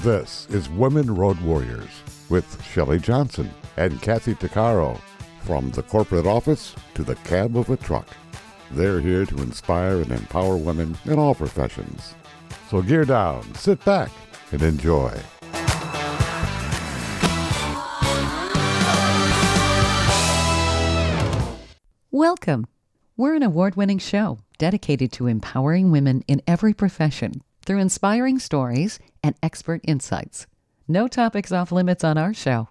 This is Women Road Warriors with Shelley Johnson and Kathy Tuccaro. From the corporate office to the cab of a truck, they're here to inspire and empower women in all professions. So gear down, sit back, and enjoy. Welcome. We're an award-winning show dedicated to empowering women in every profession through inspiring stories and expert insights. No topics off limits on our show.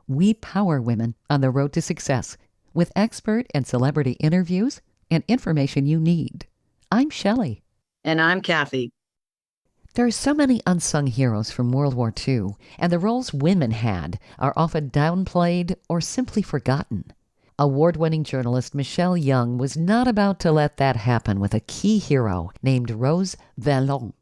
We power women on the road to success with expert and celebrity interviews and information you need. I'm Shelley. And I'm Kathy. There are so many unsung heroes from World War II, and the roles women had are often downplayed or simply forgotten. Award-winning journalist Michelle Young was not about to let that happen with a key hero named Rose Valland.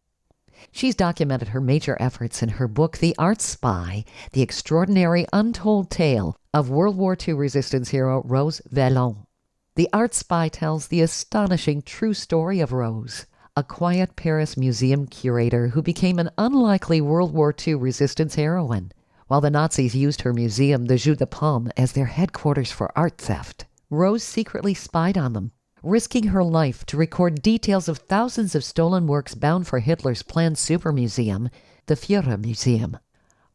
She's documented her major efforts in her book, The Art Spy, the extraordinary untold tale of World War II resistance hero Rose Valland. The Art Spy tells the astonishing true story of Rose, a quiet Paris museum curator who became an unlikely World War II resistance heroine, while the Nazis used her museum, the Jeu de Paume, as their headquarters for art theft. Rose secretly spied on them, risking her life to record details of thousands of stolen works bound for Hitler's planned super museum, the Führer Museum.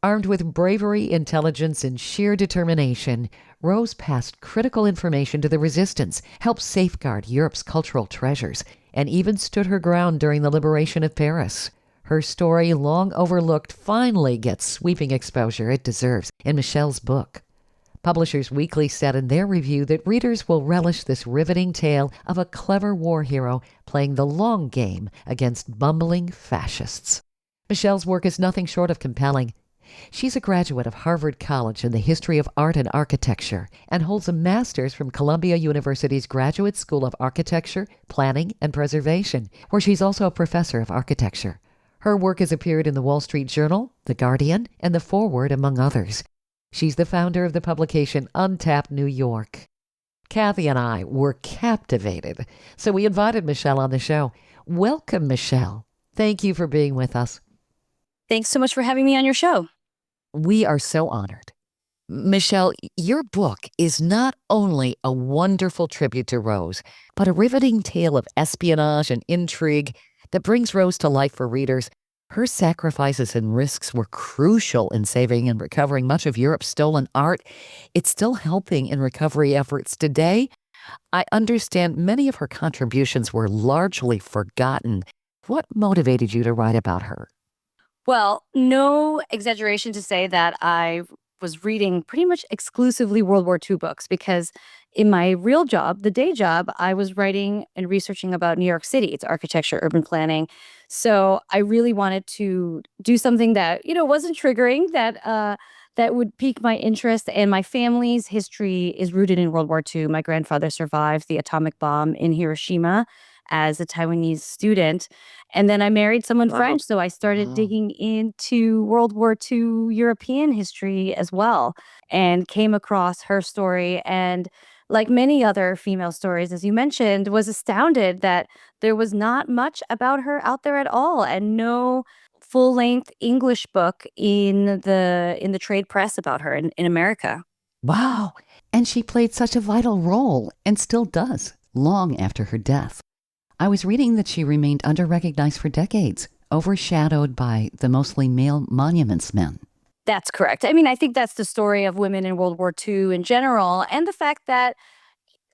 Armed with bravery, intelligence, and sheer determination, Rose passed critical information to the resistance, helped safeguard Europe's cultural treasures, and even stood her ground during the liberation of Paris. Her story, long overlooked, finally gets sweeping exposure it deserves in Michelle's book. Publishers Weekly said in their review that readers will relish this riveting tale of a clever war hero playing the long game against bumbling fascists. Michelle's work is nothing short of compelling. She's a graduate of Harvard College in the history of art and architecture and holds a master's from Columbia University's Graduate School of Architecture, Planning, and Preservation, where she's also a professor of architecture. Her work has appeared in the Wall Street Journal, The Guardian, and The Forward, among others. She's the founder of the publication Untapped New York. Kathy and I were captivated, so we invited Michelle on the show. Welcome, Michelle. Thank you for being with us. Thanks so much for having me on your show. We are so honored. Michelle, your book is not only a wonderful tribute to Rose, but a riveting tale of espionage and intrigue that brings Rose to life for readers. Her sacrifices and risks were crucial in saving and recovering much of Europe's stolen art. It's still helping in recovery efforts today. I understand many of her contributions were largely forgotten. What motivated you to write about her? Well, no exaggeration to say that I was reading pretty much exclusively World War II books because in my real job, the day job, I was writing and researching about New York City, its architecture, urban planning. So I really wanted to do something that, wasn't triggering, that would pique my interest. And my family's history is rooted in World War II. My grandfather survived the atomic bomb in Hiroshima as a Taiwanese student. And then I married someone French, so I started digging into World War II European history as well and came across her story. And like many other female stories, as you mentioned, was astounded that there was not much about her out there at all and no full-length English book in the trade press about her in America. Wow. And she played such a vital role and still does long after her death. I was reading that she remained underrecognized for decades, overshadowed by the mostly male monuments men. That's correct. I mean, I think that's the story of women in World War II in general, and the fact that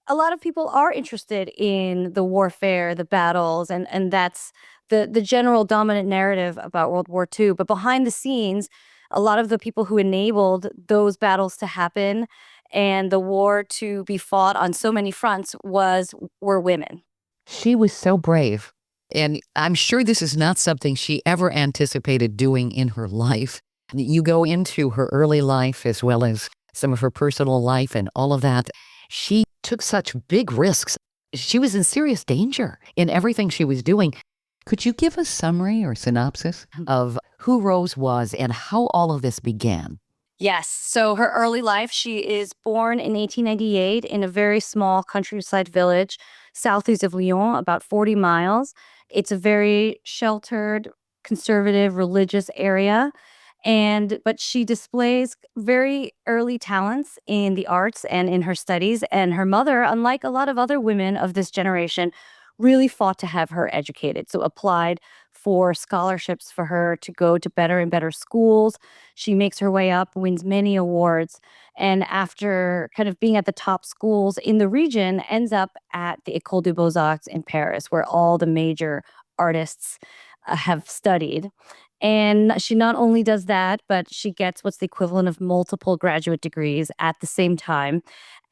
a lot of people are interested in the warfare, the battles, and that's the general dominant narrative about World War II. But behind the scenes, a lot of the people who enabled those battles to happen and the war to be fought on so many fronts were women. She was so brave, and I'm sure this is not something she ever anticipated doing in her life. You go into her early life as well as some of her personal life and all of that. She took such big risks. She was in serious danger in everything she was doing. Could you give a summary or synopsis of who Rose was and how all of this began? Yes. So her early life, she is born in 1898 in a very small countryside village southeast of Lyon, about 40 miles. It's a very sheltered, conservative, religious area. But she displays very early talents in the arts and in her studies. And her mother, unlike a lot of other women of this generation, really fought to have her educated. So applied for scholarships for her to go to better and better schools. She makes her way up, wins many awards, and after kind of being at the top schools in the region, ends up at the École des Beaux-Arts in Paris, where all the major artists have studied. And she not only does that, but she gets what's the equivalent of multiple graduate degrees at the same time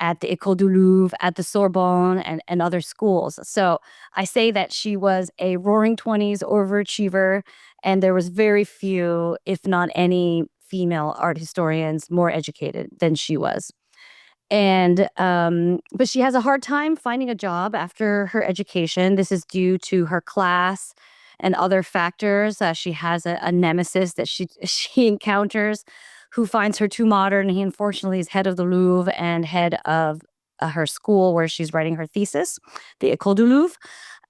at the École du Louvre, at the Sorbonne, and other schools. So I say that she was a roaring 20s overachiever, and there was very few, if not any, female art historians more educated than she was. But she has a hard time finding a job after her education. This is due to her class and other factors. She has a nemesis that she encounters who finds her too modern. He unfortunately is head of the Louvre and head of her school where she's writing her thesis, the École du Louvre.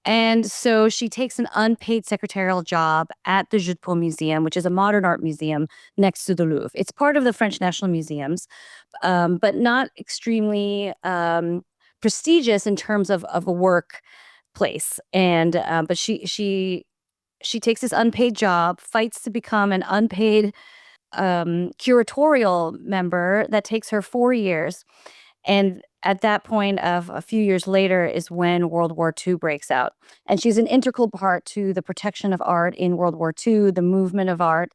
And so she takes an unpaid secretarial job at the Jeu de Paume Museum, which is a modern art museum next to the Louvre. It's part of the French National Museums, but not extremely prestigious in terms of a workplace. But she takes this unpaid job, fights to become an unpaid curatorial member that takes her 4 years. And at that point of a few years later is when World War II breaks out. And she's an integral part to the protection of art in World War II, the movement of art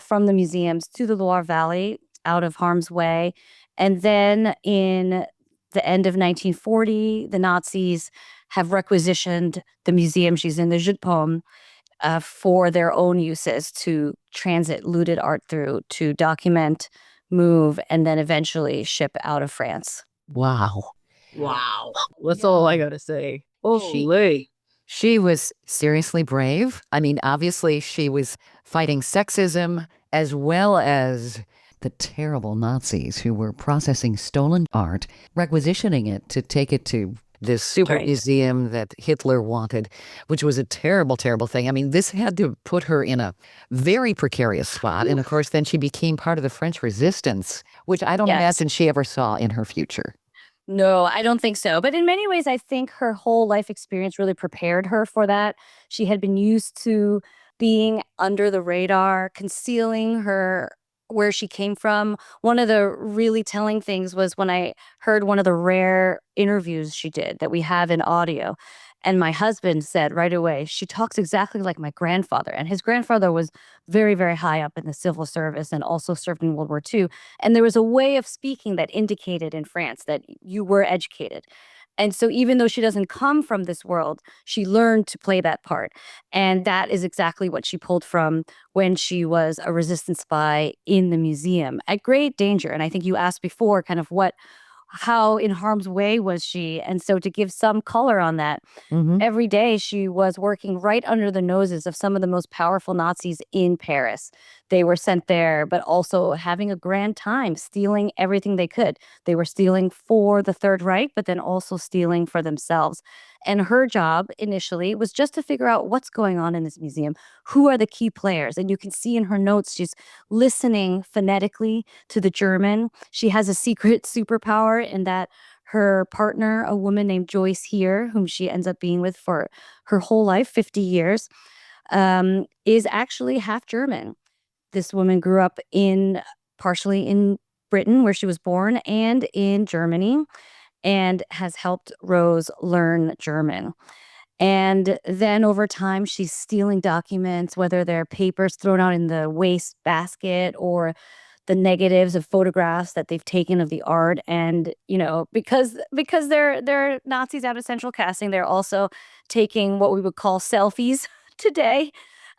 from the museums to the Loire Valley out of harm's way. And then in the end of 1940, the Nazis have requisitioned the museum she's in, the Jeu de Paume, for their own uses to transit looted art through, to document, move, and then eventually ship out of France. Wow. Wow. That's all I gotta say. She was seriously brave. I mean, obviously, she was fighting sexism as well as the terrible Nazis who were processing stolen art, requisitioning it to take it to this super museum that Hitler wanted, which was a terrible, terrible thing. I mean, this had to put her in a very precarious spot. And of course, then she became part of the French resistance, which I don't imagine she ever saw in her future. No, I don't think so. But in many ways, I think her whole life experience really prepared her for that. She had been used to being under the radar, concealing where she came from. One of the really telling things was when I heard one of the rare interviews she did that we have in audio. And my husband said right away, she talks exactly like my grandfather. And his grandfather was very, very high up in the civil service and also served in World War II. And there was a way of speaking that indicated in France that you were educated. And so even though she doesn't come from this world, she learned to play that part. And that is exactly what she pulled from when she was a resistance spy in the museum at great danger. And I think you asked before kind of how in harm's way was she? And so to give some color on that, every day she was working right under the noses of some of the most powerful Nazis in Paris. They were sent there, but also having a grand time, stealing everything they could. They were stealing for the Third Reich, but then also stealing for themselves. And her job initially was just to figure out what's going on in this museum. Who are the key players? And you can see in her notes, she's listening phonetically to the German. She has a secret superpower in that her partner, a woman named Joyce here, whom she ends up being with for her whole life, 50 years, is actually half German. This woman grew up partially in Britain, where she was born, and in Germany, and has helped Rose learn German. And then over time, she's stealing documents, whether they're papers thrown out in the waste basket or the negatives of photographs that they've taken of the art. And, because they're Nazis out of central casting, they're also taking what we would call selfies today.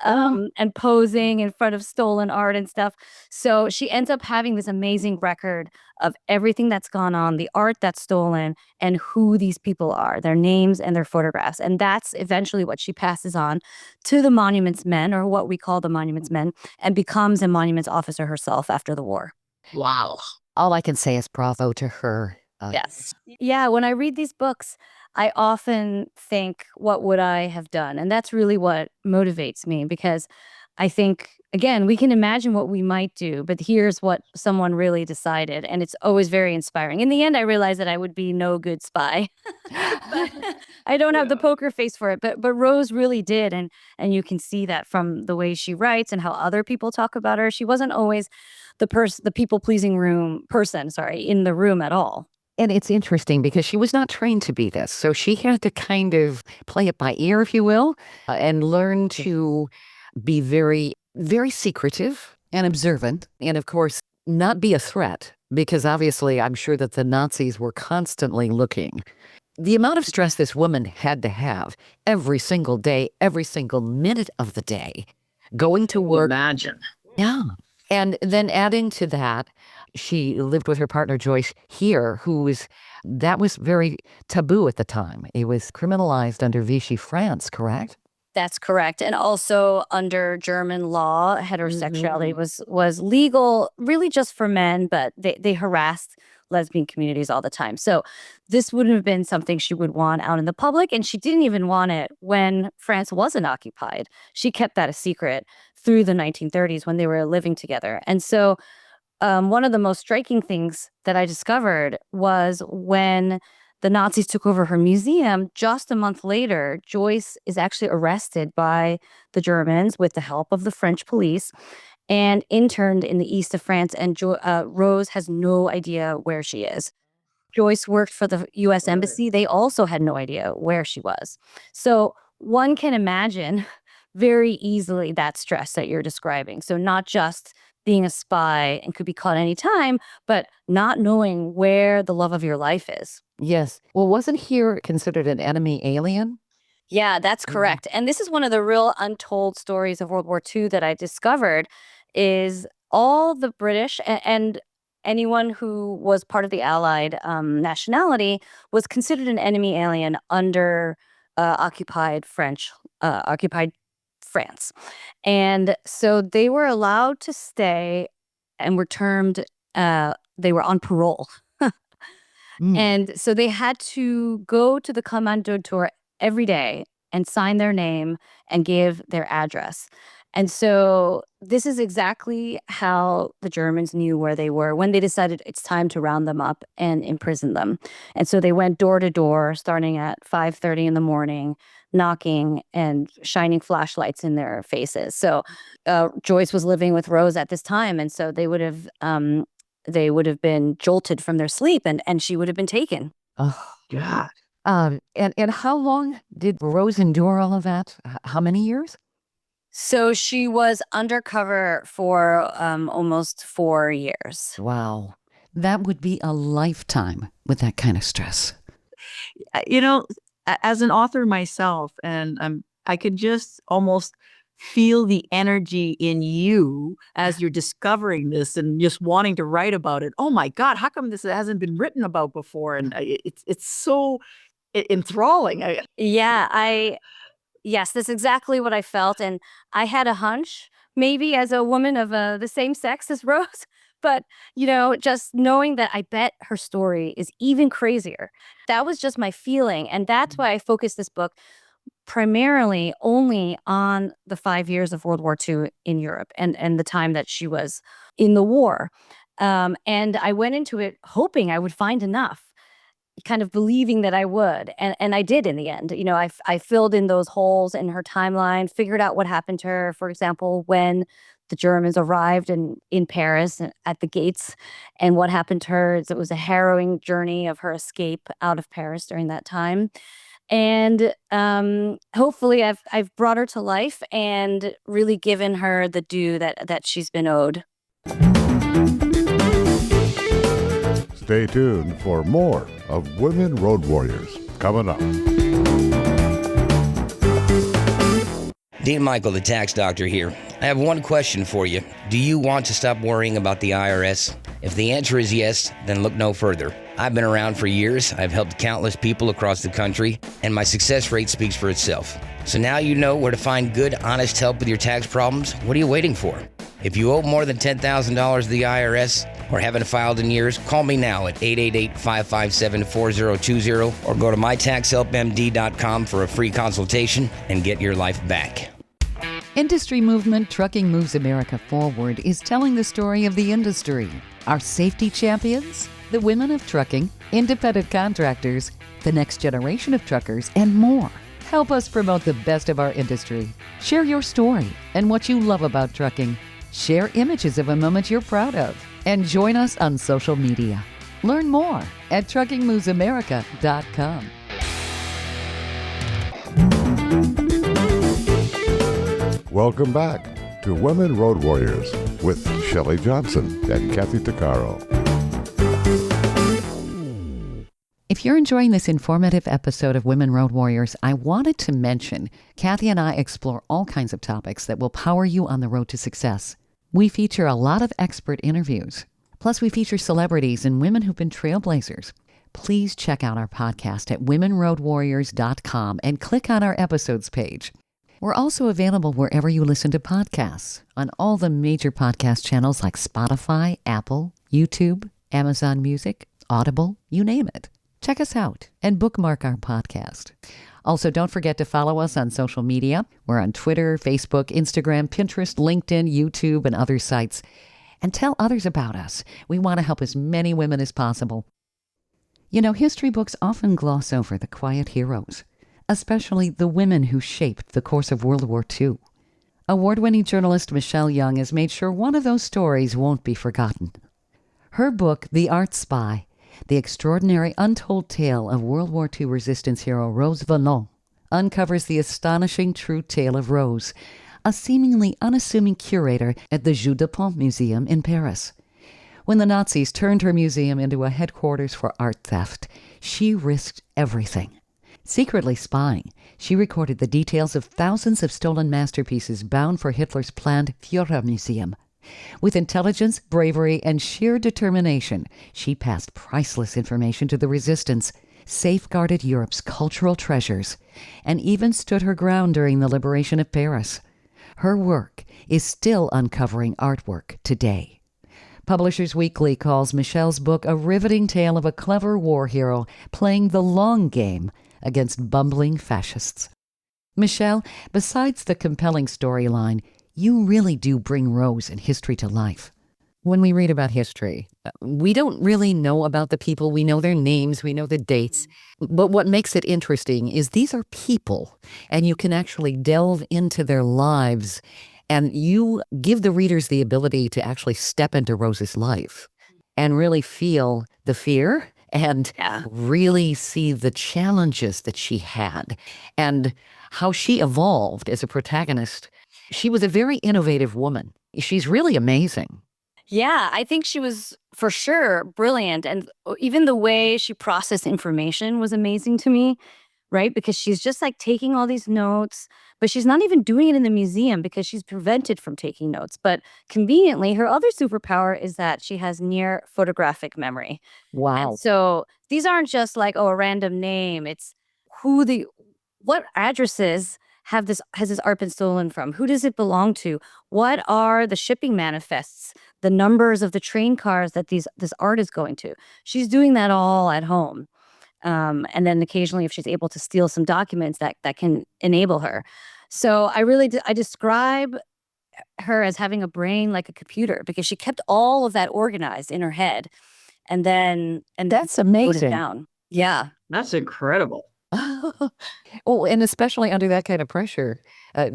And posing in front of stolen art and stuff. So she ends up having this amazing record of everything that's gone on, the art that's stolen, and who these people are, their names and their photographs. And that's eventually what she passes on to the monuments men, or what we call the monuments men, and becomes a monuments officer herself after the war. Wow. All I can say is bravo to her. Yes. Yeah, when I read these books, I often think, what would I have done? And that's really what motivates me, because I think again, we can imagine what we might do, but here's what someone really decided. And it's always very inspiring. In the end, I realized that I would be no good spy. But I don't have the poker face for it. But Rose really did. And you can see that from the way she writes and how other people talk about her. She wasn't always the people-pleasing person in the room at all. And it's interesting because she was not trained to be this. So she had to kind of play it by ear, if you will, and learn to be very, very secretive and observant. And of course, not be a threat, because obviously I'm sure that the Nazis were constantly looking. The amount of stress this woman had to have every single day, every single minute of the day, going to work. Imagine. Yeah. And then adding to that, she lived with her partner, Joyce, here, that was very taboo at the time. It was criminalized under Vichy France, correct? That's correct. And also under German law, heterosexuality was legal really just for men, but they harassed lesbian communities all the time. So this wouldn't have been something she would want out in the public. And she didn't even want it when France wasn't occupied. She kept that a secret through the 1930s when they were living together. And so one of the most striking things that I discovered was when the Nazis took over her museum, just a month later, Joyce is actually arrested by the Germans with the help of the French police and interned in the east of France. And Rose has no idea where she is. Joyce worked for the U.S. Embassy. They also had no idea where she was. So one can imagine very easily that stress that you're describing. So not just being a spy and could be caught any time, but not knowing where the love of your life is. Yes. Well, wasn't here considered an enemy alien? Yeah, that's correct. And this is one of the real untold stories of World War II that I discovered is all the British and anyone who was part of the Allied nationality was considered an enemy alien under occupied France. And so they were allowed to stay and were termed, they were on parole. And so they had to go to the Kommandantur every day and sign their name and give their address. And so this is exactly how the Germans knew where they were when they decided it's time to round them up and imprison them. And so they went door to door, starting at 5:30 in the morning, knocking and shining flashlights in their faces. So Joyce was living with Rose at this time, and so they would have been jolted from their sleep, and she would have been taken. Oh, God. And how long did Rose endure all of that? How many years? So she was undercover for almost 4 years. Wow. That would be a lifetime with that kind of stress. As an author myself, and I could just almost feel the energy in you as you're discovering this and just wanting to write about it. Oh my God, how come this hasn't been written about before? And it's so enthralling. Yes, that's exactly what I felt. And I had a hunch, maybe as a woman of the same sex as Rose, but, just knowing that I bet her story is even crazier. That was just my feeling. And that's why I focused this book primarily only on the 5 years of World War II in Europe and the time that she was in the war. And I went into it hoping I would find enough, kind of believing that I would. And I did in the end. I filled in those holes in her timeline, figured out what happened to her, for example, when the Germans arrived in Paris at the gates and what happened to her. It was a harrowing journey of her escape out of Paris during that time. And hopefully I've brought her to life and really given her the due that she's been owed. Stay tuned for more of Women Road Warriors coming up. Dean Michael, the tax doctor here. I have one question for you. Do you want to stop worrying about the IRS? If the answer is yes, then look no further. I've been around for years. I've helped countless people across the country, and my success rate speaks for itself. So now you know where to find good, honest help with your tax problems. What are you waiting for? If you owe more than $10,000 to the IRS or haven't filed in years, call me now at 888-557-4020 or go to mytaxhelpmd.com for a free consultation and get your life back. Industry movement Trucking Moves America Forward is telling the story of the industry. Our safety champions, the women of trucking, independent contractors, the next generation of truckers, and more. Help us promote the best of our industry. Share your story and what you love about trucking. Share images of a moment you're proud of. And join us on social media. Learn more at truckingmovesamerica.com. Welcome back to Women Road Warriors with Shelley Johnson and Kathy Tuccaro. If you're enjoying this informative episode of Women Road Warriors, I wanted to mention Kathy and I explore all kinds of topics that will power you on the road to success. We feature a lot of expert interviews. Plus, we feature celebrities and women who've been trailblazers. Please check out our podcast at womenroadwarriors.com and click on our episodes page. We're also available wherever you listen to podcasts, on all the major podcast channels like Spotify, Apple, YouTube, Amazon Music, Audible, you name it. Check us out and bookmark our podcast. Also, don't forget to follow us on social media. We're on Twitter, Facebook, Instagram, Pinterest, LinkedIn, YouTube, and other sites. And tell others about us. We want to help as many women as possible. You know, history books often gloss over the quiet heroes, especially the women who shaped the course of World War II. Award-winning journalist Michelle Young has made sure one of those stories won't be forgotten. Her book, The Art Spy, the extraordinary untold tale of World War II resistance hero Rose Valland, uncovers the astonishing true tale of Rose, a seemingly unassuming curator at the Jeu de Paume Museum in Paris. When the Nazis turned her museum into a headquarters for art theft, she risked everything. Secretly spying, she recorded the details of thousands of stolen masterpieces bound for Hitler's planned Führer Museum. With intelligence, bravery, and sheer determination, she passed priceless information to the resistance, safeguarded Europe's cultural treasures, and even stood her ground during the liberation of Paris. Her work is still uncovering artwork today. Publishers Weekly calls Michelle's book a riveting tale of a clever war hero playing the long game against bumbling fascists. Michelle, besides the compelling storyline, you really do bring Rose and history to life. When we read about history, we don't really know about the people. We know their names, we know the dates. But what makes it interesting is these are people, and you can actually delve into their lives, and you give the readers the ability to actually step into Rose's life and really feel the fear and really see the challenges that she had and how she evolved as a protagonist. She was a very innovative woman. She's really amazing. Yeah, I think she was for sure brilliant. And even the way she processed information was amazing to me, right? Because she's just like taking all these notes, but she's not even doing it in the museum because she's prevented from taking notes. But conveniently, her other superpower is that she has near photographic memory. Wow. And so these aren't just like, a random name. It's what addresses has this art been stolen from? Who does it belong to? What are the shipping manifests? The numbers of the train cars that this art is going to? She's doing that all at home. And then occasionally, if she's able to steal some documents, that can enable her. So I describe her as having a brain like a computer because she kept all of that organized in her head, and That's wrote it amazing. down. Yeah. That's incredible. Oh, and especially under that kind of pressure,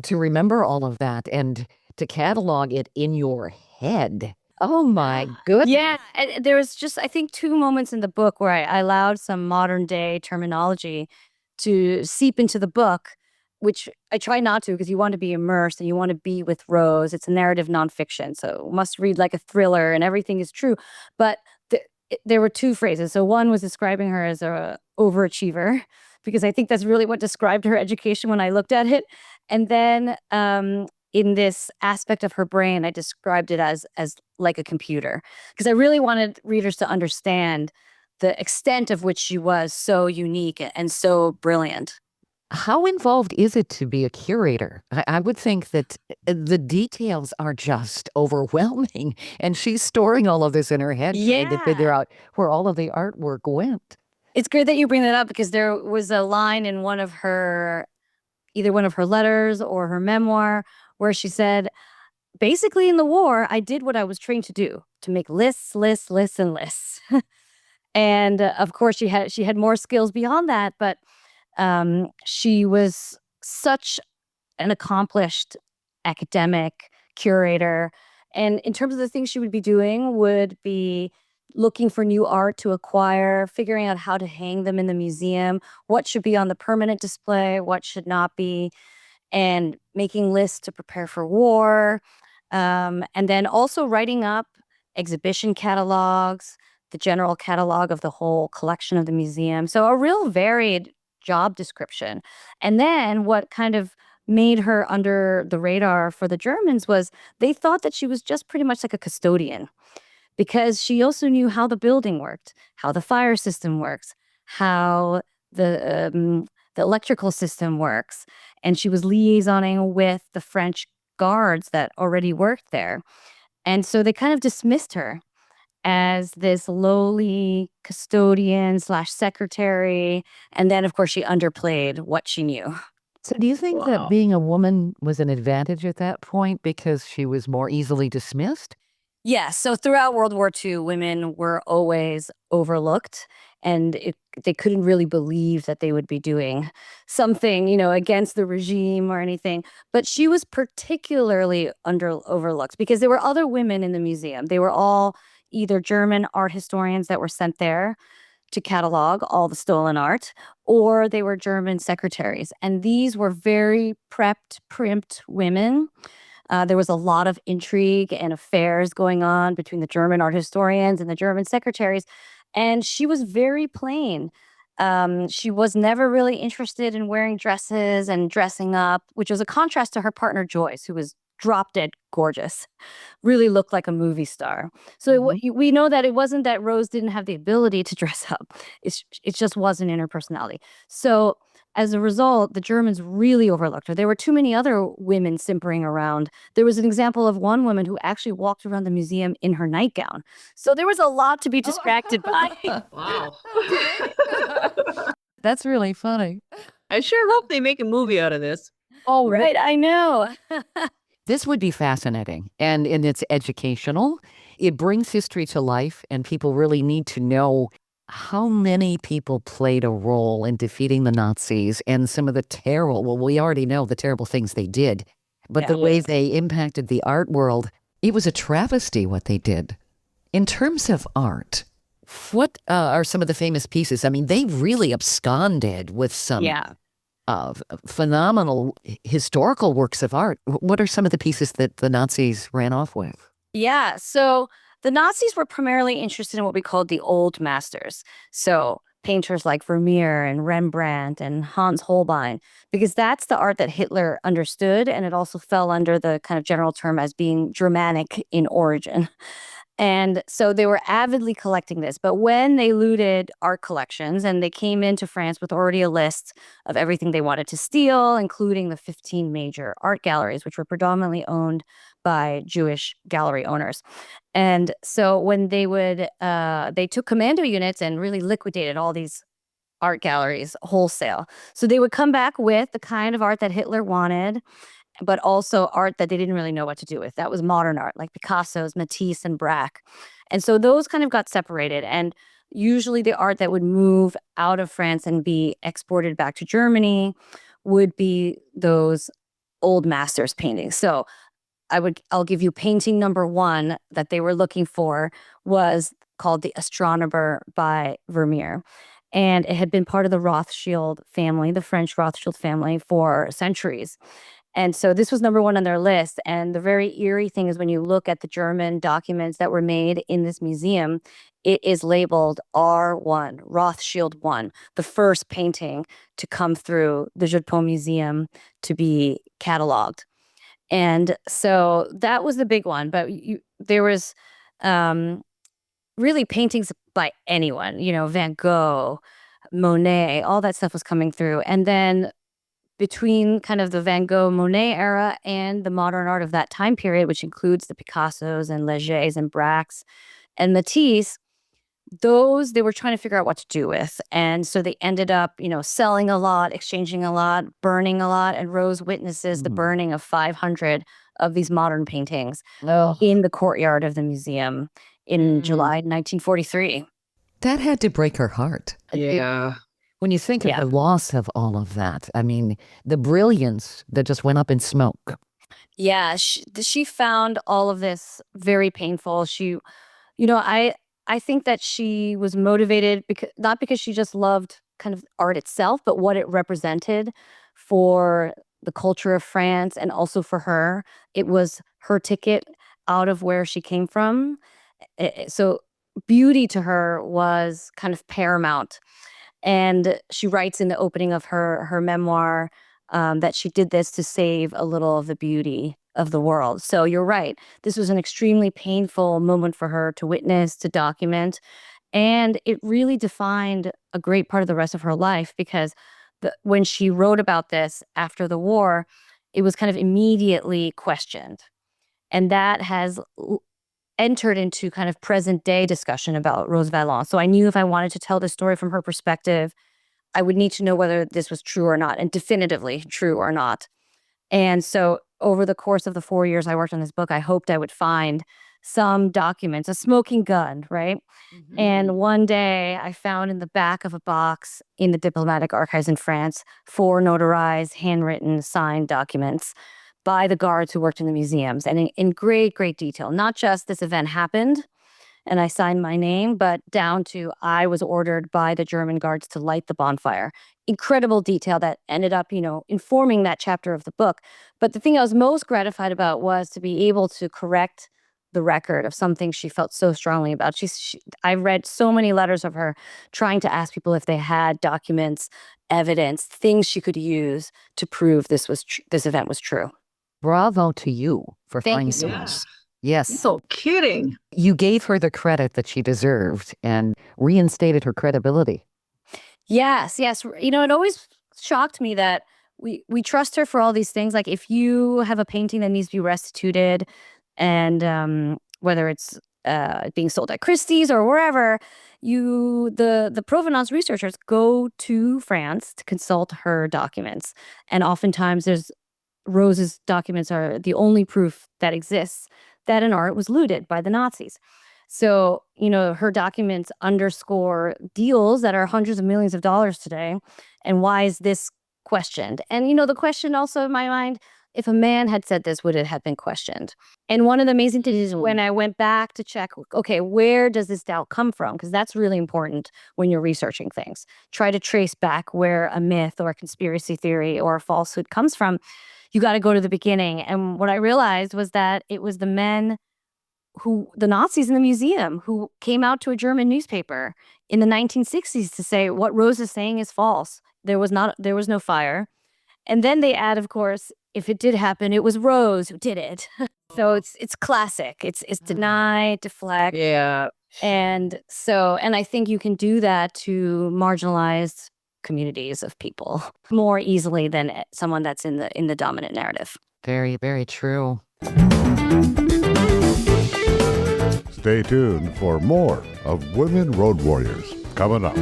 to remember all of that and to catalog it in your head. Oh my goodness. Yeah, and there was just, I think, 2 moments in the book where I allowed some modern day terminology to seep into the book, which I try not to because you want to be immersed and you want to be with Rose. It's a narrative nonfiction, so must read like a thriller and everything is true. But there were 2 phrases. So one was describing her as a overachiever because I think that's really what described her education when I looked at it. And then in this aspect of her brain, I described it as like a computer because I really wanted readers to understand the extent of which she was so unique and so brilliant. How involved is it to be a curator? I would think that the details are just overwhelming, and she's storing all of this in her head, trying to figure out where all of the artwork went. It's great that you bring that up because there was a line in either one of her letters or her memoir where she said, basically in the war, I did what I was trained to do, to make lists, lists, lists, and lists. And of course, she had more skills beyond that, but she was such an accomplished academic curator. And in terms of the things she would be doing, would be looking for new art to acquire, figuring out how to hang them in the museum, what should be on the permanent display, what should not be, and making lists to prepare for war. And then also writing up exhibition catalogs, the general catalog of the whole collection of the museum. So a real varied job description. And then what kind of made her under the radar for the Germans was they thought that she was just pretty much like a custodian, because she also knew how the building worked, how the fire system works, how the electrical system works, and she was liaisoning with the French guards that already worked there. And so they kind of dismissed her as this lowly custodian slash secretary. And then, of course, she underplayed what she knew. So do you think that being a woman was an advantage at that point because she was more easily dismissed? Yes. So throughout World War II, women were always overlooked, and they couldn't really believe that they would be doing something, against the regime or anything. But she was particularly overlooked because there were other women in the museum. They were all either German art historians that were sent there to catalog all the stolen art, or they were German secretaries. And these were very prepped, primped women. There was a lot of intrigue and affairs going on between the German art historians and the German secretaries. And she was very plain. She was never really interested in wearing dresses and dressing up, which was a contrast to her partner Joyce, who was drop dead gorgeous, really looked like a movie star. So we know that it wasn't that Rose didn't have the ability to dress up. It just wasn't in her personality. So as a result, the Germans really overlooked her. There were too many other women simpering around. There was an example of one woman who actually walked around the museum in her nightgown. So there was a lot to be distracted by. Wow. That's really funny. I sure hope they make a movie out of this. Oh, right. I know. This would be fascinating, and it's educational. It brings history to life, and people really need to know how many people played a role in defeating the Nazis and some of the well, we already know the terrible things they did, but the way they impacted the art world, it was a travesty what they did. In terms of art, what are some of the famous pieces? I mean, they really absconded with some phenomenal historical works of art. What are some of the pieces that the Nazis ran off with? Yeah, so the Nazis were primarily interested in what we called the old masters. So painters like Vermeer and Rembrandt and Hans Holbein, because that's the art that Hitler understood, and it also fell under the kind of general term as being Germanic in origin. And so they were avidly collecting this. But when they looted art collections and they came into France with already a list of everything they wanted to steal, including the 15 major art galleries, which were predominantly owned by Jewish gallery owners. And so when they took commando units and really liquidated all these art galleries wholesale. So they would come back with the kind of art that Hitler wanted, but also art that they didn't really know what to do with. That was modern art, like Picasso's, Matisse, and Braque. And so those kind of got separated. And usually the art that would move out of France and be exported back to Germany would be those old masters paintings. So I'll give you painting number one that they were looking for was called The Astronomer by Vermeer. And it had been part of the Rothschild family, the French Rothschild family, for centuries. And so this was number one on their list. And the very eerie thing is when you look at the German documents that were made in this museum, it is labeled R1, Rothschild 1, the first painting to come through the Jeu de Paume Museum to be cataloged. And so that was the big one. But there was really paintings by anyone, Van Gogh, Monet, all that stuff was coming through. And then between kind of the Van Gogh Monet era and the modern art of that time period, which includes the Picassos and Legers and Braques and Matisse, those they were trying to figure out what to do with. And so they ended up, selling a lot, exchanging a lot, burning a lot. And Rose witnesses the burning of 500 of these modern paintings in the courtyard of the museum in July 1943. That had to break her heart. Yeah. When you think of the loss of all of that, I mean, the brilliance that just went up in smoke. Yeah, she found all of this very painful. I think that she was motivated not because she just loved kind of art itself, but what it represented for the culture of France and also for her. It was her ticket out of where she came from. So beauty to her was kind of paramount. And she writes in the opening of her memoir that she did this to save a little of the beauty of the world. So you're right. This was an extremely painful moment for her to witness, to document. And it really defined a great part of the rest of her life because when she wrote about this after the war, it was kind of immediately questioned. And that has entered into kind of present day discussion about Rose Valland. So I knew if I wanted to tell the story from her perspective, I would need to know whether this was true or not, and definitively true or not. And so over the course of the 4 years I worked on this book, I hoped I would find some documents, a smoking gun, right? Mm-hmm. And one day I found in the back of a box in the diplomatic archives in France 4 notarized, handwritten, signed documents by the guards who worked in the museums, and in great, great detail. Not just this event happened and I signed my name, but down to I was ordered by the German guards to light the bonfire. Incredible detail that ended up, informing that chapter of the book. But the thing I was most gratified about was to be able to correct the record of something she felt so strongly about. I read so many letters of her trying to ask people if they had documents, evidence, things she could use to prove this event was true. Bravo to you for finding those. Yes. So kidding. You gave her the credit that she deserved and reinstated her credibility. Yes. It always shocked me that we trust her for all these things. Like if you have a painting that needs to be restituted and whether it's being sold at Christie's or wherever, the provenance researchers go to France to consult her documents. And oftentimes Rose's documents are the only proof that exists that an art was looted by the Nazis. So, her documents underscore deals that are hundreds of millions of dollars today. And why is this questioned? And, the question also in my mind, if a man had said this, would it have been questioned? And one of the amazing things is when I went back to check, okay, where does this doubt come from? Because that's really important when you're researching things. Try to trace back where a myth or a conspiracy theory or a falsehood comes from. You got to go to the beginning. And what I realized was that it was the Nazis in the museum who came out to a German newspaper in the 1960s to say what Rose is saying is false. There was no fire. And then they add, of course, if it did happen, it was Rose who did it. So it's classic. It's deny, deflect. Yeah. And I think you can do that to marginalized communities of people more easily than someone that's in the dominant narrative. Very, very true. Stay tuned for more of Women Road Warriors coming up.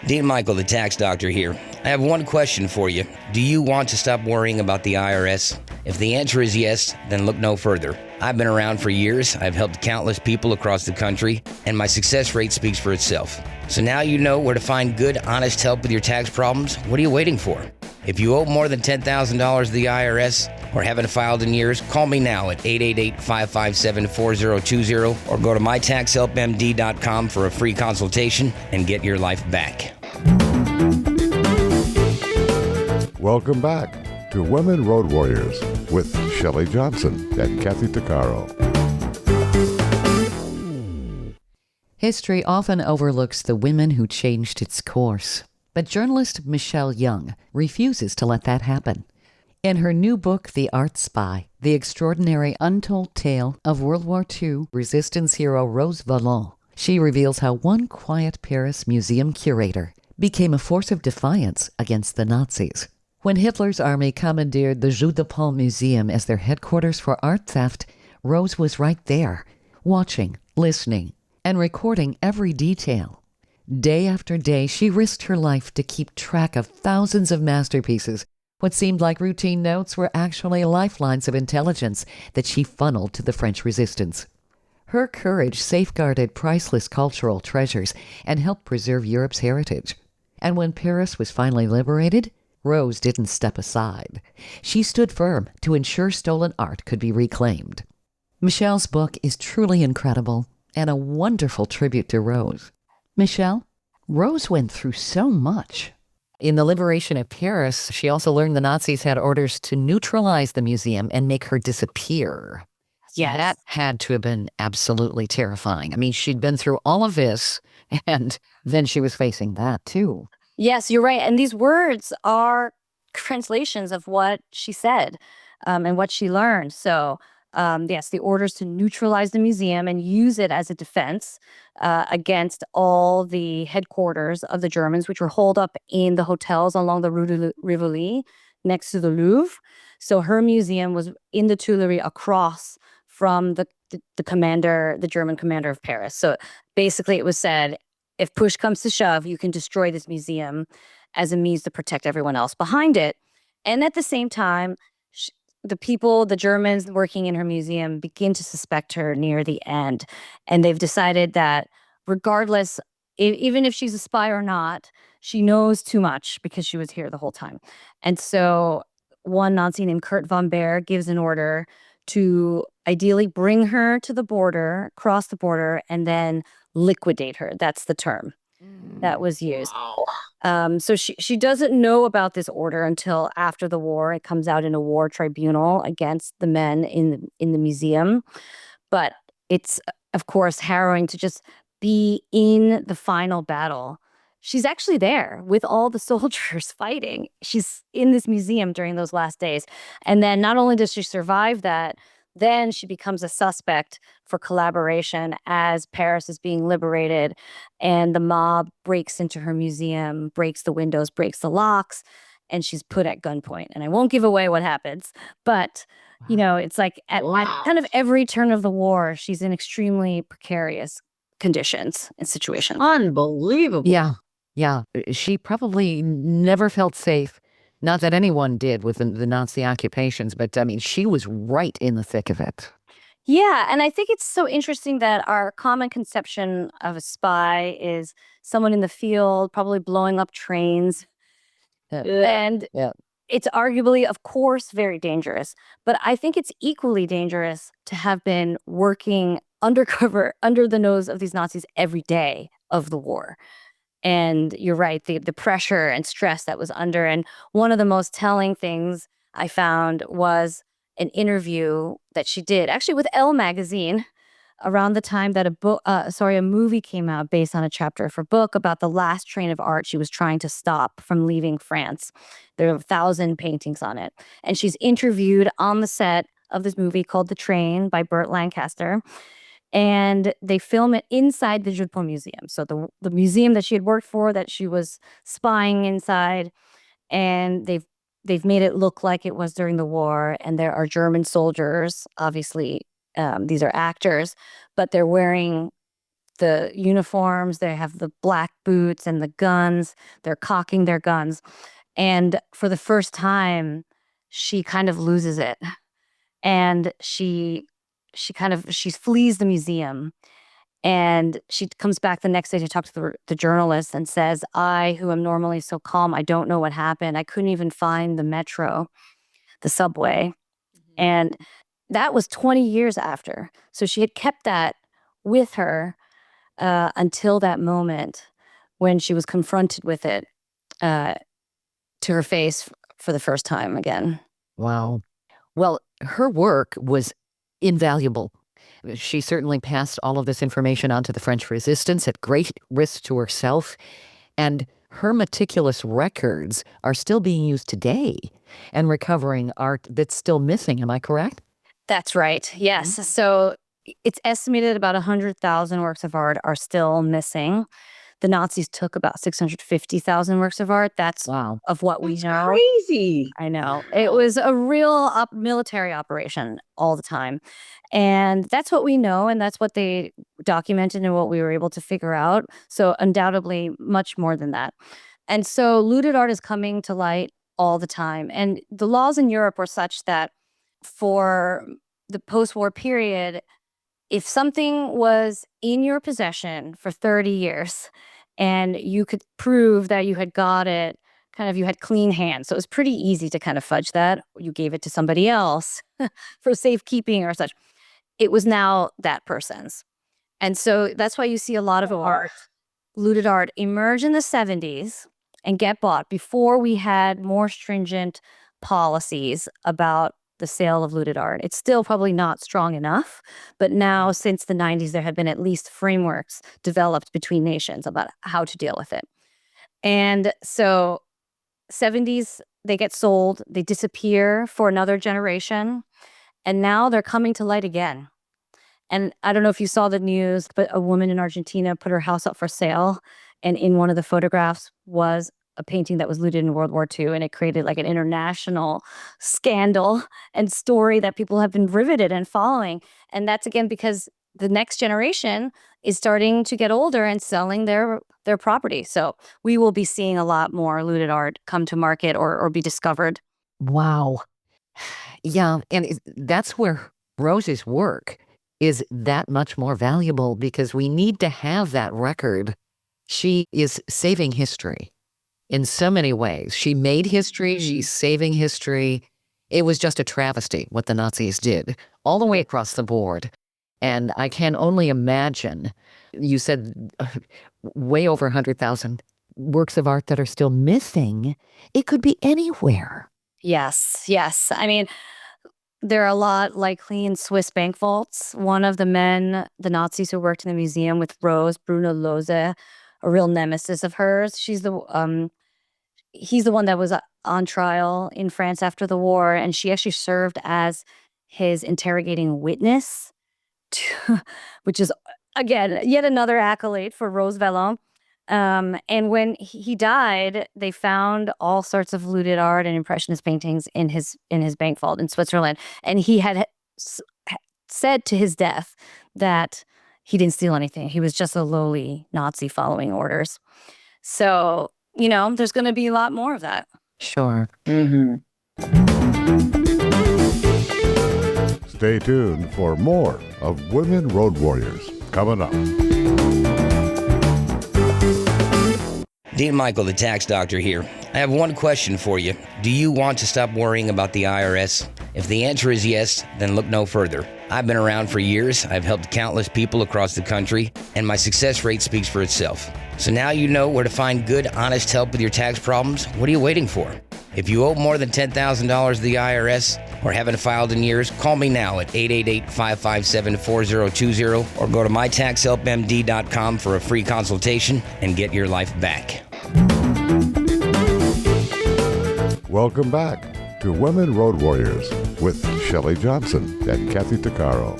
Dean Michael, the tax doctor here. I have one question for you. Do you want to stop worrying about the IRS? If the answer is yes, then look no further. I've been around for years. I've helped countless people across the country, and my success rate speaks for itself. So now you know where to find good, honest help with your tax problems. What are you waiting for? If you owe more than $10,000 to the IRS or haven't filed in years, call me now at 888-557-4020 or go to mytaxhelpmd.com for a free consultation and get your life back. Welcome back to Women Road Warriors with Shelley Johnson and Kathy Tuccaro. History often overlooks the women who changed its course, but journalist Michelle Young refuses to let that happen. In her new book, The Art Spy, the extraordinary untold tale of World War II resistance hero Rose Valland, she reveals how one quiet Paris museum curator became a force of defiance against the Nazis. When Hitler's army commandeered the Jeu de Paume Museum as their headquarters for art theft, Rose was right there, watching, listening, and recording every detail. Day after day, she risked her life to keep track of thousands of masterpieces. What seemed like routine notes were actually lifelines of intelligence that she funneled to the French resistance. Her courage safeguarded priceless cultural treasures and helped preserve Europe's heritage. And when Paris was finally liberated, Rose didn't step aside. She stood firm to ensure stolen art could be reclaimed. Michelle's book is truly incredible and a wonderful tribute to Rose. Michelle, Rose went through so much. In the liberation of Paris, she also learned the Nazis had orders to neutralize the museum and make her disappear. Yes. That had to have been absolutely terrifying. I mean, she'd been through all of this, and then she was facing that too. Yes, you're right. And these words are translations of what she said and what she learned. So, yes, the orders to neutralize the museum and use it as a defense against all the headquarters of the Germans, which were holed up in the hotels along the Rue de Rivoli next to the Louvre. So her museum was in the Tuileries across from the German commander of Paris. So basically it was said, if push comes to shove, you can destroy this museum as a means to protect everyone else behind it. And at the same time, the Germans working in her museum begin to suspect her near the end. And they've decided that regardless, even if she's a spy or not, she knows too much because she was here the whole time. And so one Nazi named Kurt von Baer gives an order to ideally bring her to the border, cross the border, and then liquidate her. That's the term that was used. Wow. So she doesn't know about this order until after the war. It comes out in a war tribunal against the men in the museum. But it's, of course, harrowing to just be in the final battle. She's actually there with all the soldiers fighting. She's in this museum during those last days. And then not only does she survive that, then she becomes a suspect for collaboration as Paris is being liberated and the mob breaks into her museum, breaks the windows, breaks the locks, and she's put at gunpoint. And I won't give away what happens, but you know, it's like at kind of every turn of the war, she's in extremely precarious conditions and situations. Unbelievable. Yeah. She probably never felt safe. Not that anyone did with the Nazi occupations, but I mean, she was right in the thick of it. Yeah, and I think it's so interesting that our common conception of a spy is someone in the field, probably blowing up trains. And it's arguably, of course, very dangerous. But I think it's equally dangerous to have been working undercover, under the nose of these Nazis every day of the war. And you're right, the pressure and stress that was under. And one of the most telling things I found was an interview that she did, actually with Elle magazine, around the time that a movie came out based on a chapter of her book about the last train of art she was trying to stop from leaving France. There are 1,000 paintings on it. And she's interviewed on the set of this movie called The Train by Burt Lancaster. And they film it inside the Jupon Museum. So the museum that she had worked for, that she was spying inside, and they've made it look like it was during the war. And there are German soldiers, obviously, these are actors, but they're wearing the uniforms. They have the black boots and the guns. They're cocking their guns. And for the first time, she kind of loses it. And she flees the museum, and she comes back the next day to talk to the journalist and says, I, who am normally so calm, I don't know what happened. I couldn't even find the metro, the subway. Mm-hmm. And that was 20 years after. So she had kept that with her until that moment when she was confronted with it to her face for the first time again. Wow. Well, her work was invaluable. She certainly passed all of this information on to the French resistance at great risk to herself. And her meticulous records are still being used today and recovering art that's still missing. Am I correct? That's right. Yes. Mm-hmm. So it's estimated about 100,000 works of art are still missing. the Nazis took about 650,000 works of art. That's Wow. of what we know. Crazy. I know. It was a real military operation all the time. And that's what we know. And that's what they documented and what we were able to figure out. So undoubtedly much more than that. And so looted art is coming to light all the time. And the laws in Europe were such that for the post-war period, if something was in your possession for 30 years and you could prove that you had got it, you had clean hands. So it was pretty easy to kind of fudge that. You gave it to somebody else for safekeeping or such. It was now that person's. And so that's why you see a lot of art, looted art, emerge in the 70s and get bought before we had more stringent policies about the sale of looted art. It's still probably not strong enough, but now since the 90s, there have been at least frameworks developed between nations about how to deal with it. And so 70s, they get sold, they disappear for another generation, and now they're coming to light again. And I don't know if you saw the news, but a woman in Argentina put her house up for sale, and in one of the photographs was a painting that was looted in World War II, and it created like an international scandal and story that people have been riveted and following. And that's again because the next generation is starting to get older and selling their property. So we will be seeing a lot more looted art come to market or be discovered. Wow. Yeah, and that's where Rose's work is that much more valuable because we need to have that record. She is saving history in so many ways. She made history. She's saving history. It was just a travesty what the Nazis did all the way across the board. And I can only imagine, you said way over 100,000 works of art that are still missing. It could be anywhere. Yes. I mean, there are a lot likely in Swiss bank vaults. One of the men, the Nazis who worked in the museum with Rose, Bruno Lose, a real nemesis of hers. He's the one that was on trial in France after the war, and she actually served as his interrogating witness, which is, again, yet another accolade for Rose Valland. And when he died, they found all sorts of looted art and impressionist paintings in his bank vault in Switzerland. And he had said to his death that he didn't steal anything. He was just a lowly Nazi following orders. So, there's going to be a lot more of that. Sure. Mm-hmm. Stay tuned for more of Women Road Warriors coming up. Dean Michael, the tax doctor here. I have one question for you. Do you want to stop worrying about the IRS? If the answer is yes, then look no further. I've been around for years. I've helped countless people across the country, and my success rate speaks for itself. So now you know where to find good, honest help with your tax problems. What are you waiting for? If you owe more than $10,000 to the IRS or haven't filed in years, call me now at 888-557-4020 or go to mytaxhelpmd.com for a free consultation and get your life back. Welcome back to Women Road Warriors with Shelley Johnson and Kathy Tuccaro.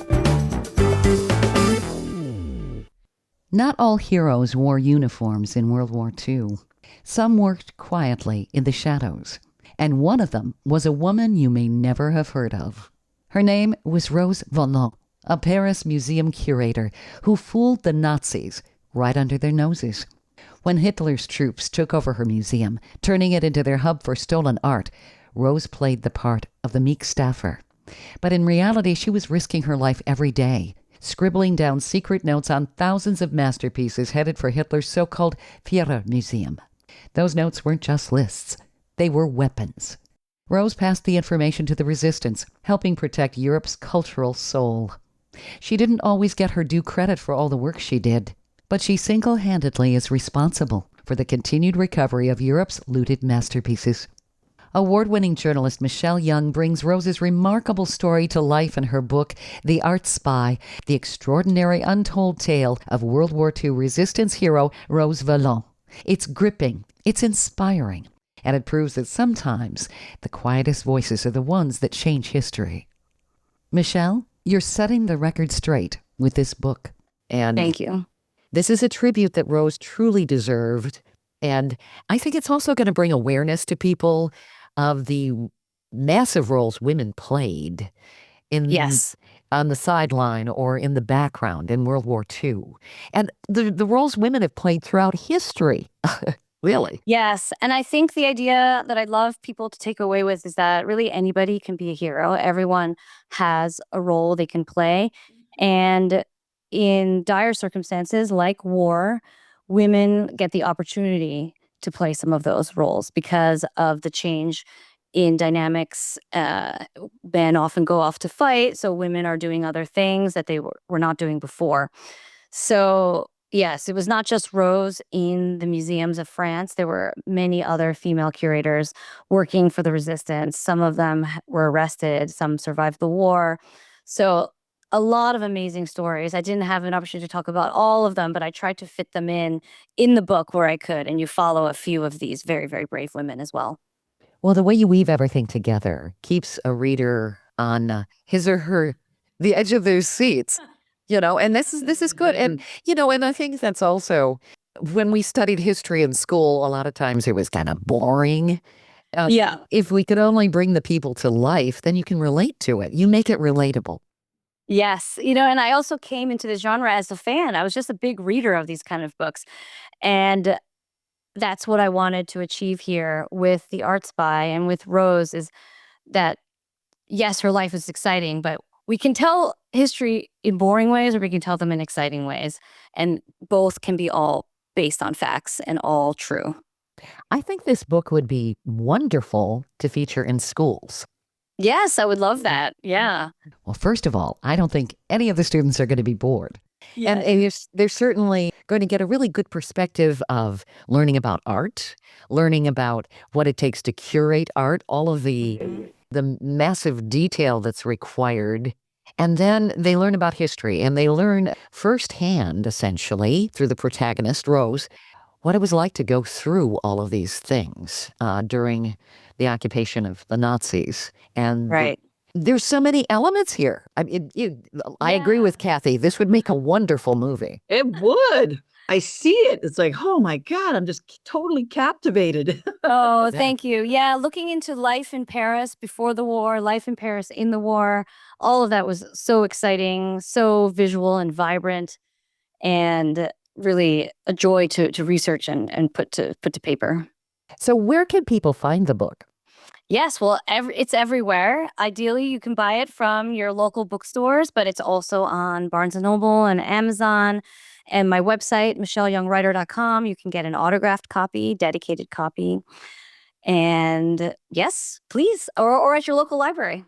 Not all heroes wore uniforms in World War II. Some worked quietly in the shadows, and one of them was a woman you may never have heard of. Her name was Rose Valland, a Paris museum curator who fooled the Nazis right under their noses. When Hitler's troops took over her museum, turning it into their hub for stolen art, Rose played the part of the meek staffer. But in reality, she was risking her life every day, scribbling down secret notes on thousands of masterpieces headed for Hitler's so-called Führer Museum. Those notes weren't just lists. They were weapons. Rose passed the information to the resistance, helping protect Europe's cultural soul. She didn't always get her due credit for all the work she did, but she single-handedly is responsible for the continued recovery of Europe's looted masterpieces. Award-winning journalist Michelle Young brings Rose's remarkable story to life in her book, The Art Spy, the extraordinary untold tale of World War II resistance hero Rose Valland. It's gripping, it's inspiring, and it proves that sometimes the quietest voices are the ones that change history. Michelle, you're setting the record straight with this book. And Thank you. This is a tribute that Rose truly deserved. And I think it's also going to bring awareness to people of the massive roles women played in Yes. on the sideline or in the background in World War II. And the roles women have played throughout history. Really. Yes. And I think the idea that I'd love people to take away with is that really anybody can be a hero. Everyone has a role they can play. And in dire circumstances like war, women get the opportunity to play some of those roles because of the change in dynamics. Men often go off to fight, so women are doing other things that they were not doing before. So, yes, it was not just Rose in the museums of France. There were many other female curators working for the resistance. Some of them were arrested, some survived the war. So, a lot of amazing stories. I didn't have an opportunity to talk about all of them, but I tried to fit them in the book where I could. And you follow a few of these very, very brave women as well. Well, the way you weave everything together keeps a reader on his or her the edge of their seats, and this is good. And and I think that's also when we studied history in school, a lot of times it was kind of boring. Yeah. If we could only bring the people to life, then you can relate to it. You make it relatable. Yes. And I also came into the genre as a fan. I was just a big reader of these kind of books. And that's what I wanted to achieve here with The Art Spy and with Rose is that, yes, her life is exciting, but we can tell history in boring ways or we can tell them in exciting ways. And both can be all based on facts and all true. I think this book would be wonderful to feature in schools. Yes, I would love that. Yeah. Well, first of all, I don't think any of the students are going to be bored. And they're certainly going to get a really good perspective of learning about art, learning about what it takes to curate art, all of the massive detail that's required. And then they learn about history and they learn firsthand, essentially, through the protagonist, Rose, what it was like to go through all of these things during the occupation of the Nazis. And Right. there's so many elements here. I agree with Kathy. This would make a wonderful movie. It would. I see it. It's like, oh my God, I'm just totally captivated. Oh, thank you. Yeah, looking into life in Paris before the war, life in Paris in the war, all of that was so exciting, so visual and vibrant, and really a joy to research and put to paper. So where can people find the book? Yes, well, it's everywhere. Ideally, you can buy it from your local bookstores, but it's also on Barnes & Noble and Amazon. And my website, michelleyoungwriter.com, you can get an autographed copy, dedicated copy. And yes, please, or at your local library.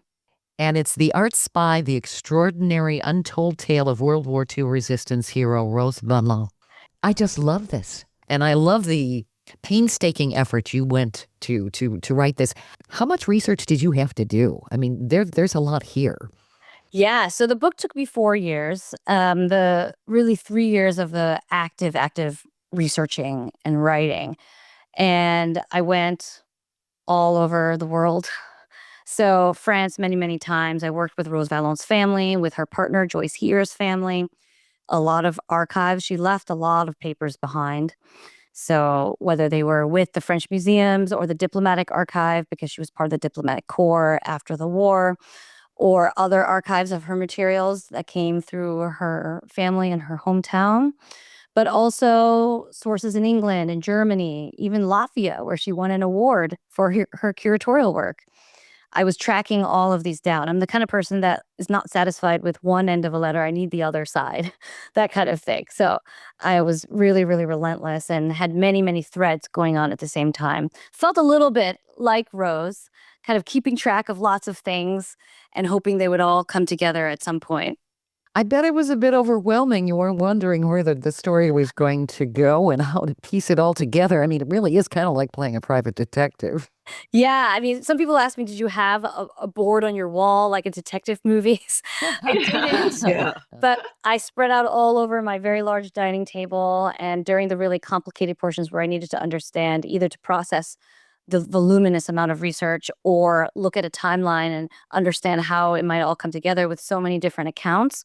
And it's The Art Spy, the extraordinary untold tale of World War II resistance hero Rose Valland. I just love this. And I love the painstaking effort you went to write this. How much research did you have to do? I mean, there's a lot here. Yeah, so the book took me 4 years. The really 3 years of the active researching and writing. And I went all over the world. So France many, many times. I worked with Rose Valland's family, with her partner, Joyce Here's family. A lot of archives. She left a lot of papers behind. So whether they were with the French museums or the diplomatic archive, because she was part of the diplomatic corps after the war, or other archives of her materials that came through her family in her hometown, but also sources in England and Germany, even Latvia, where she won an award for her curatorial work. I was tracking all of these down. I'm the kind of person that is not satisfied with one end of a letter. I need the other side, that kind of thing. So I was really, really relentless and had many, many threads going on at the same time. Felt a little bit like Rose, kind of keeping track of lots of things and hoping they would all come together at some point. I bet it was a bit overwhelming. You were wondering where the story was going to go and how to piece it all together. I mean, it really is kind of like playing a private detective. Yeah, I mean, some people ask me, did you have a board on your wall like in detective movies? I didn't. Yeah. But I spread out all over my very large dining table. And during the really complicated portions where I needed to understand, either to process the voluminous amount of research or look at a timeline and understand how it might all come together with so many different accounts,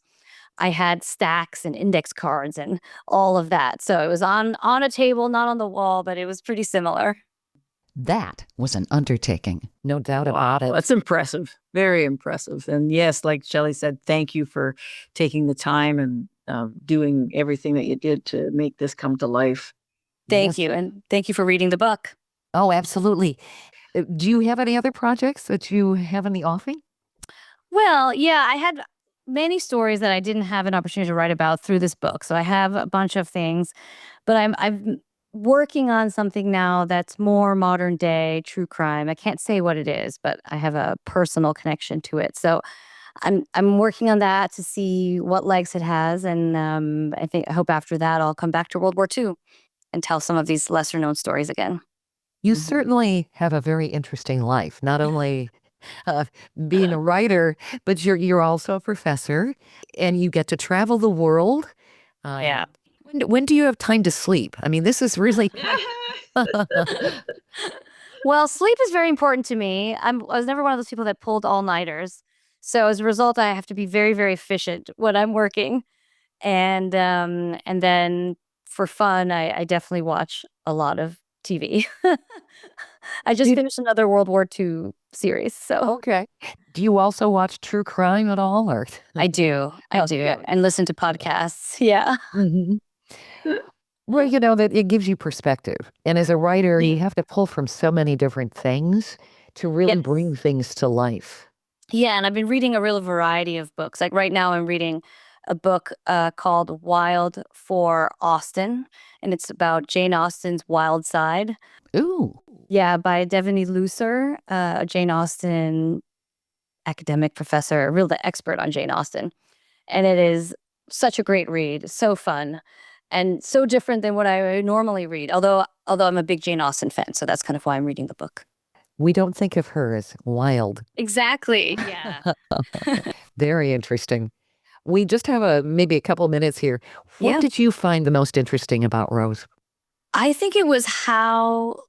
I had stacks and index cards and all of that. So it was on a table, not on the wall, but it was pretty similar. That was an undertaking, no doubt about it. That's impressive. Very impressive. And yes, like Shelley said, thank you for taking the time and doing everything that you did to make this come to life. Thank you. And thank you for reading the book. Oh, absolutely. Do you have any other projects that you have in the offing? Well, yeah, I had many stories that I didn't have an opportunity to write about through this book. So I have a bunch of things, but I'm working on something now that's more modern day true crime. I can't say what it is, but I have a personal connection to it. So I'm working on that to see what legs it has, and I hope after that I'll come back to World War II and tell some of these lesser known stories again. You certainly have a very interesting life, not only being a writer, but you're also a professor, and you get to travel the world. Yeah. When do you have time to sleep? I mean, this is really. Well, sleep is very important to me. I was never one of those people that pulled all-nighters. So as a result, I have to be very, very efficient when I'm working. And then for fun, I definitely watch a lot of TV. I just finished another World War II series. So Okay. Do you also watch true crime at all? Or I do. And listen to podcasts. Yeah. Well, that it gives you perspective. And as a writer, you have to pull from so many different things to really Yes. bring things to life. Yeah, and I've been reading a real variety of books. Like right now, I'm reading a book called Wild for Austen, and it's about Jane Austen's wild side. Ooh. Yeah, by Devaney Lucer, a Jane Austen academic professor, a real expert on Jane Austen. And it is such a great read, so fun, and so different than what I normally read. Although I'm a big Jane Austen fan, so that's kind of why I'm reading the book. We don't think of her as wild. Exactly. Yeah. Very interesting. We just have maybe a couple minutes here. What Yeah. did you find the most interesting about Rose? I think it was how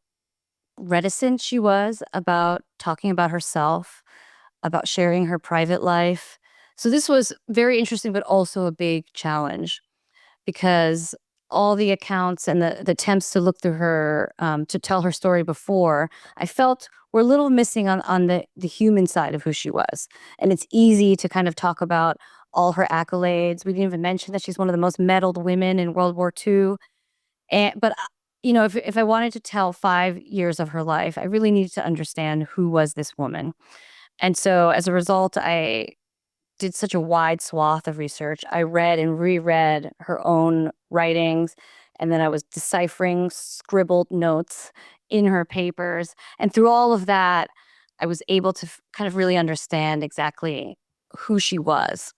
reticent she was about talking about herself, about sharing her private life. So this was very interesting, but also a big challenge, because all the accounts and the attempts to look through her, to tell her story before, I felt were a little missing on the human side of who she was. And it's easy to kind of talk about all her accolades. We didn't even mention that she's one of the most medaled women in World War II. But if I wanted to tell 5 years of her life, I really needed to understand who was this woman. And so as a result, I did such a wide swath of research. I read and reread her own writings, and then I was deciphering scribbled notes in her papers. And through all of that, I was able to kind of really understand exactly who she was.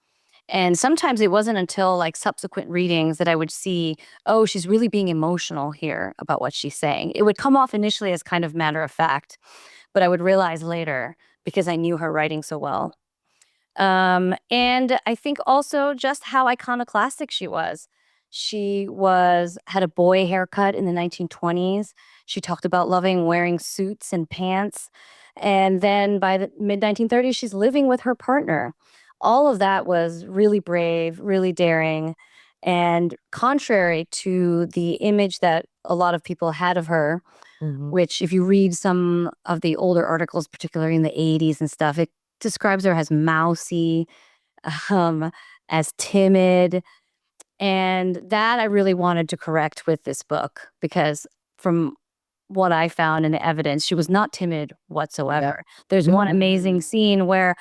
And sometimes it wasn't until like subsequent readings that I would see, oh, she's really being emotional here about what she's saying. It would come off initially as kind of matter of fact, but I would realize later, because I knew her writing so well. And I think also just how iconoclastic she was. She had a boy haircut in the 1920s. She talked about loving wearing suits and pants. And then by the mid-1930s, she's living with her partner. All of that was really brave, really daring, and contrary to the image that a lot of people had of her, which if you read some of the older articles, particularly in the 80s and stuff, it describes her as mousy, as timid. And that I really wanted to correct with this book, because from what I found in the evidence, she was not timid whatsoever. There's one amazing scene where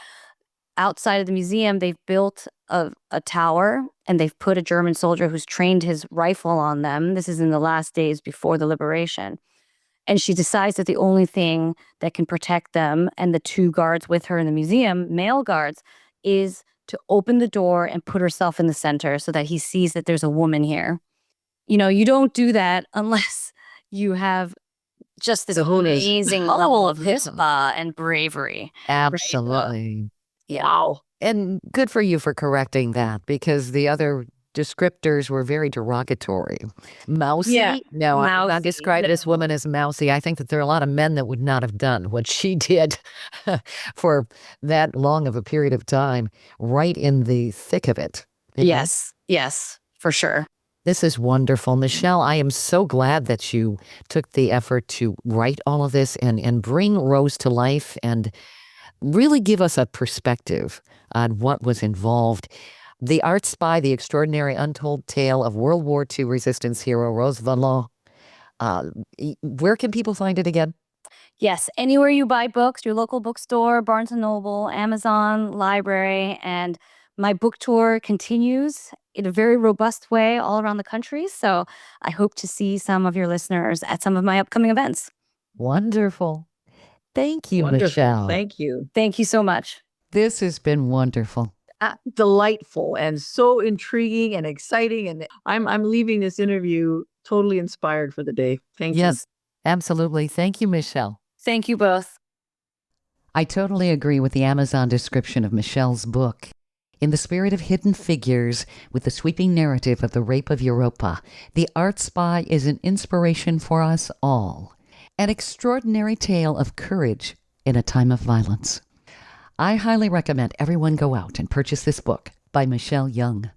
outside of the museum, they've built a tower, and they've put a German soldier who's trained his rifle on them. This is in the last days before the liberation. And she decides that the only thing that can protect them and the 2 guards with her in the museum, male guards, is to open the door and put herself in the center so that he sees that there's a woman here. You don't do that unless you have just this amazing level of chutzpah and bravery. Absolutely. Yeah. Wow. And good for you for correcting that, because the other descriptors were very derogatory. Mousy? Yeah. No, I'm not Mousy. describing this woman as mousy. I think that there are a lot of men that would not have done what she did for that long of a period of time, right in the thick of it. Yes, for sure. This is wonderful. Michelle, I am so glad that you took the effort to write all of this and bring Rose to life and really give us a perspective on what was involved. The Art Spy, The Extraordinary Untold Tale of World War II Resistance Hero Rose Valland. Where can people find it again? Yes, anywhere you buy books, your local bookstore, Barnes & Noble, Amazon, library, and my book tour continues in a very robust way all around the country. So I hope to see some of your listeners at some of my upcoming events. Wonderful. Thank you, Wonderful. Michelle. Thank you. Thank you so much. This has been wonderful. Delightful and so intriguing and exciting. And I'm leaving this interview totally inspired for the day. Thank you. Yes, absolutely. Thank you, Michelle. Thank you both. I totally agree with the Amazon description of Michelle's book. In the spirit of hidden figures, with the sweeping narrative of the rape of Europa, The Art Spy is an inspiration for us all. An extraordinary tale of courage in a time of violence. I highly recommend everyone go out and purchase this book by Michelle Young.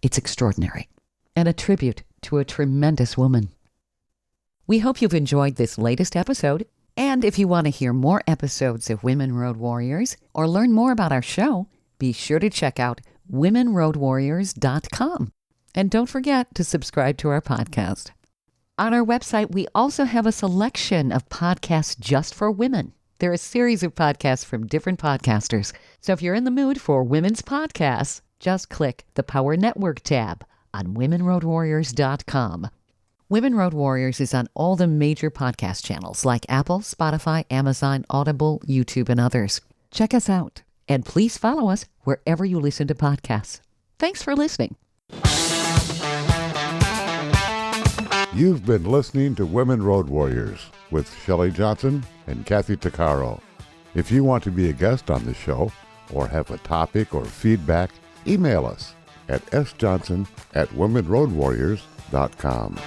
It's extraordinary and a tribute to a tremendous woman. We hope you've enjoyed this latest episode. And if you want to hear more episodes of Women Road Warriors or learn more about our show, be sure to check out womenroadwarriors.com. And don't forget to subscribe to our podcast. On our website, we also have a selection of podcasts just for women. There are a series of podcasts from different podcasters. So if you're in the mood for women's podcasts, just click the Power Network tab on womenroadwarriors.com. Women Road Warriors is on all the major podcast channels like Apple, Spotify, Amazon, Audible, YouTube, and others. Check us out, and please follow us wherever you listen to podcasts. Thanks for listening. You've been listening to Women Road Warriors with Shelley Johnson and Kathy Tuccaro. If you want to be a guest on the show or have a topic or feedback, email us at sjohnson@womenroadwarriors.com.